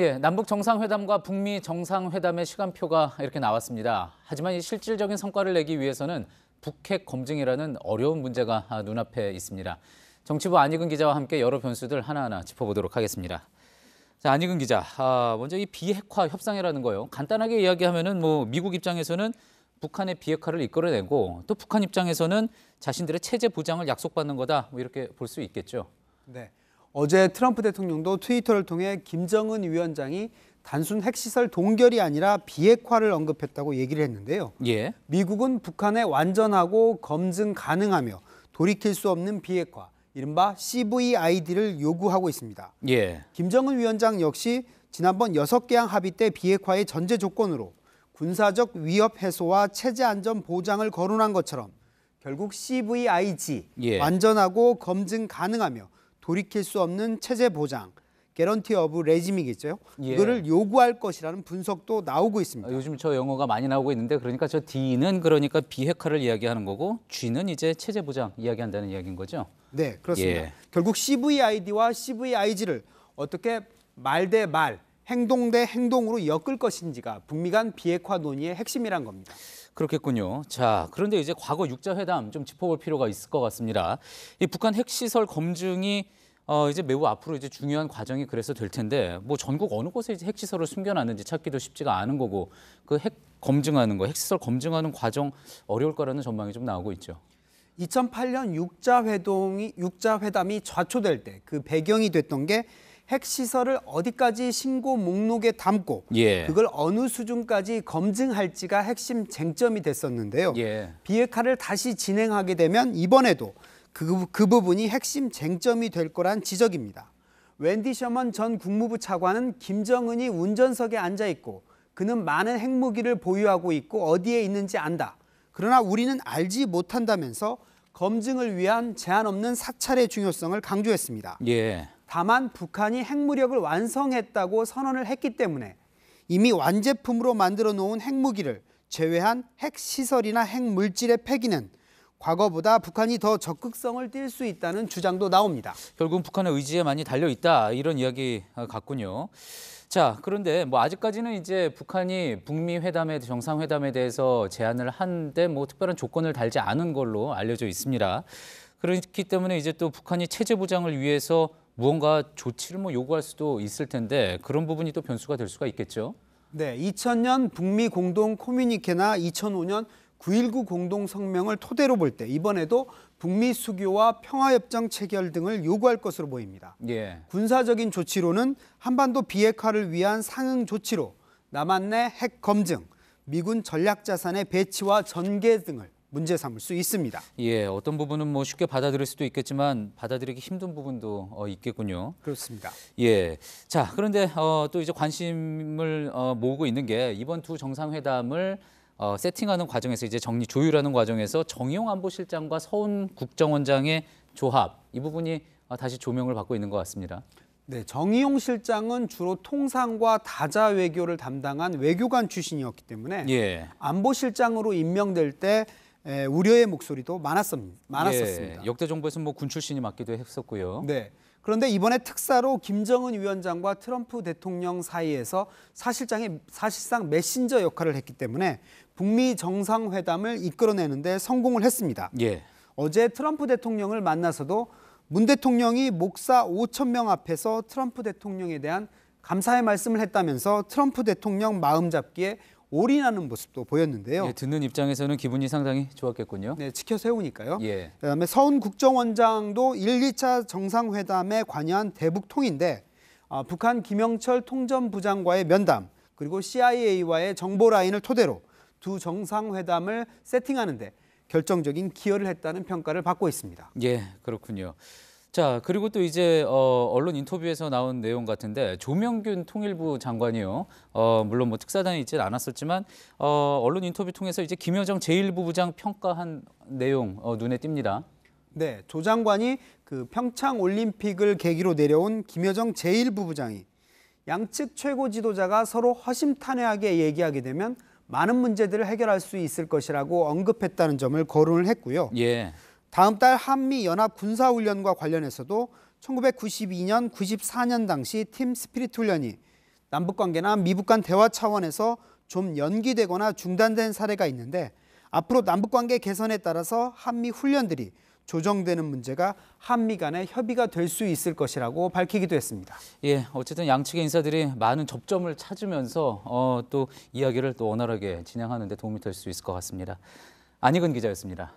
예, 남북 정상회담과 북미 정상회담의 시간표가 이렇게 나왔습니다. 하지만 이 실질적인 성과를 내기 위해서는 북핵 검증이라는 어려운 문제가 눈앞에 있습니다. 정치부 안익은 기자와 함께 여러 변수들 하나하나 짚어보도록 하겠습니다. 자, 안익은 기자, 먼저 이 비핵화 협상이라는 거요. 간단하게 이야기하면은 미국 입장에서는 북한의 비핵화를 이끌어내고 또 북한 입장에서는 자신들의 체제 보장을 약속받는 거다, 이렇게 볼 수 있겠죠. 네. 어제 트럼프 대통령도 트위터를 통해 김정은 위원장이 단순 핵시설 동결이 아니라 비핵화를 언급했다고 얘기를 했는데요. 예. 미국은 북한의 완전하고 검증 가능하며 돌이킬 수 없는 비핵화, 이른바 CVID를 요구하고 있습니다. 예. 김정은 위원장 역시 지난번 6개항 합의 때 비핵화의 전제 조건으로 군사적 위협 해소와 체제 안전 보장을 거론한 것처럼 결국 CVIG, 완전하고 검증 가능하며 돌이킬 수 없는 체제 보장, 개런티 오브 레짐이겠죠. 이거를 요구할 것이라는 분석도 나오고 있습니다. 요즘 저 영어가 많이 나오고 있는데, 그러니까 저 D는 그러니까 비핵화를 이야기하는 거고 G는 이제 체제 보장 이야기한다는 이야기인 거죠. 네, 그렇습니다. 결국 CVID와 CVIG를 어떻게 말 대 말, 행동 대 행동으로 엮을 것인지가 북미 간 비핵화 논의의 핵심이란 겁니다. 그렇겠군요. 자, 그런데 이제 과거 6자 회담 좀 짚어볼 필요가 있을 것 같습니다. 이 북한 핵시설 검증이 이제 매우 앞으로 이제 중요한 과정이 그래서 될 텐데, 전국 어느 곳에 이제 핵시설을 숨겨놨는지 찾기도 쉽지가 않은 거고, 그 핵 검증하는 거, 핵시설 검증하는 과정 어려울 거라는 전망이 좀 나오고 있죠. 2008년 6자 회담이 좌초될 때 그 배경이 됐던 게 핵시설을 어디까지 신고 목록에 담고 그걸 어느 수준까지 검증할지가 핵심 쟁점이 됐었는데요. 비핵화를 다시 진행하게 되면 이번에도 그 부분이 핵심 쟁점이 될 거란 지적입니다. 웬디 셔먼 전 국무부 차관은 김정은이 운전석에 앉아 있고 그는 많은 핵무기를 보유하고 있고 어디에 있는지 안다. 그러나 우리는 알지 못한다면서 검증을 위한 제한 없는 사찰의 중요성을 강조했습니다. 다만 북한이 핵무력을 완성했다고 선언을 했기 때문에 이미 완제품으로 만들어 놓은 핵무기를 제외한 핵시설이나 핵물질의 폐기는 과거보다 북한이 더 적극성을 띨 수 있다는 주장도 나옵니다. 결국은 북한의 의지에 많이 달려있다, 이런 이야기 같군요. 자, 그런데 아직까지는 이제 북한이 북미 회담에, 정상회담에 대해서 제안을 한데 특별한 조건을 달지 않은 걸로 알려져 있습니다. 그렇기 때문에 이제 또 북한이 체제 보장을 위해서 무언가 조치를 요구할 수도 있을 텐데, 그런 부분이 또 변수가 될 수가 있겠죠. 네, 2000년 북미 공동 코뮤니케나 2005년 9.19 공동성명을 토대로 볼 때 이번에도 북미 수교와 평화협정 체결 등을 요구할 것으로 보입니다. 군사적인 조치로는 한반도 비핵화를 위한 상응 조치로 남한 내 핵 검증, 미군 전략자산의 배치와 전개 등을 문제 삼을 수 있습니다. 어떤 부분은 쉽게 받아들일 수도 있겠지만 받아들이기 힘든 부분도 있겠군요. 그렇습니다. 자, 그런데 또 이제 관심을 모으고 있는 게 이번 두 정상회담을 세팅하는 과정에서, 이제 조율하는 과정에서 정의용 안보실장과 서훈 국정원장의 조합, 이 부분이 다시 조명을 받고 있는 것 같습니다. 네, 정의용 실장은 주로 통상과 다자 외교를 담당한 외교관 출신이었기 때문에 안보실장으로 임명될 때 우려의 목소리도 많았었습니다. 역대 정부에서 군 출신이 맡기도 했었고요. 네. 그런데 이번에 특사로 김정은 위원장과 트럼프 대통령 사이에서 사실상 메신저 역할을 했기 때문에 북미 정상회담을 이끌어내는 데 성공을 했습니다. 어제 트럼프 대통령을 만나서도 문 대통령이 목사 5,000명 앞에서 트럼프 대통령에 대한 감사의 말씀을 했다면서 트럼프 대통령 마음잡기에 올인하는 모습도 보였는데요. 듣는 입장에서는 기분이 상당히 좋았겠군요. 네, 지켜 세우니까요. 그다음에 서훈 국정원장도 1, 2차 정상회담에 관여한 대북통인데 북한 김영철 통전부장과의 면담, 그리고 CIA와의 정보 라인을 토대로 두 정상회담을 세팅하는 데 결정적인 기여를 했다는 평가를 받고 있습니다. 그렇군요. 자, 그리고 또 이제 언론 인터뷰에서 나온 내용 같은데, 조명균 통일부 장관이요. 물론 특사단에 있지는 않았었지만 언론 인터뷰 통해서 이제 김여정 제1부부장 평가한 내용 눈에 띕니다. 네, 조 장관이 그 평창 올림픽을 계기로 내려온 김여정 제1부부장이 양측 최고 지도자가 서로 허심탄회하게 얘기하게 되면 많은 문제들을 해결할 수 있을 것이라고 언급했다는 점을 거론을 했고요. 다음 달 한미연합 군사훈련과 관련해서도 1992년, 94년 당시 팀 스피릿 훈련이 남북 관계나 미북 간 대화 차원에서 좀 연기되거나 중단된 사례가 있는데 앞으로 남북 관계 개선에 따라서 한미 훈련들이 조정되는 문제가 한미 간의 협의가 될 수 있을 것이라고 밝히기도 했습니다. 예, 어쨌든 양측의 인사들이 많은 접점을 찾으면서 또 이야기를 또 원활하게 진행하는 데 도움이 될 수 있을 것 같습니다. 안익은 기자였습니다.